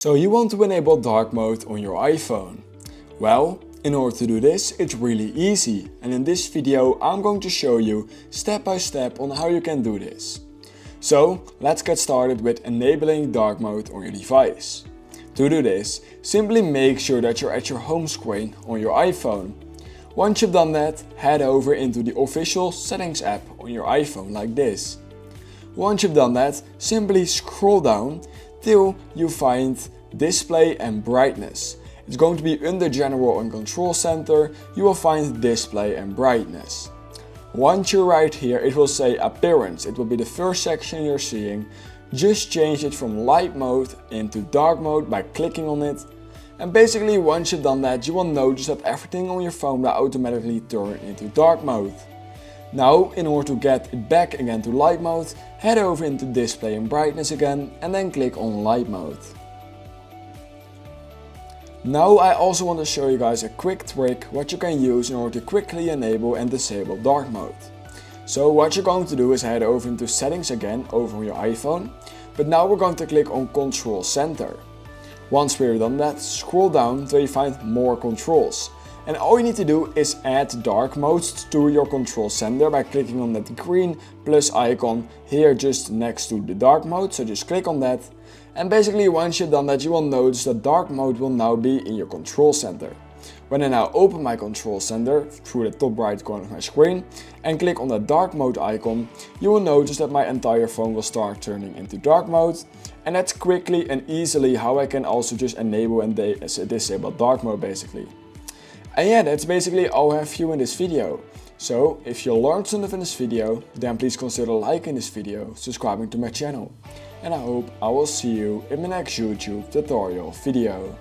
So you want to enable dark mode on your iPhone? Well, in order to do this, it's really easy, and in this video I'm going to show you step by step on how you can do this. So let's get started with enabling dark mode on your device. To do this, simply make sure that you're at your home screen on your iPhone. Once you've done that, head over into the official settings app on your iPhone like this. Once you've done that, simply scroll down till you find display and brightness. It's going to be under general and control center. You will find display and brightness. Once you're right here, it will say appearance. It will be the first section you're seeing. Just change it from light mode into dark mode by clicking on it. And basically once you've done that, you will notice that everything on your phone will automatically turn into dark mode. Now, in order to get it back again to light mode, head over into display and brightness again and then click on light mode. Now I also want to show you guys a quick trick what you can use in order to quickly enable and disable dark mode. So what you're going to do is head over into settings again over on your iPhone, but now we're going to click on control center. Once we're done that, scroll down till you find more controls. And all you need to do is add dark mode to your control center by clicking on that green plus icon here just next to the dark mode. So just click on that. And basically once you've done that, you will notice that dark mode will now be in your control center. When I now open my control center through the top right corner of my screen and click on the dark mode icon, you will notice that my entire phone will start turning into dark mode. And that's quickly and easily how I can also just enable and disable dark mode basically. And yeah, that's basically all I have for you in this video. So if you learned something in this video, then please consider liking this video, subscribing to my channel. And I hope I will see you in my next YouTube tutorial video.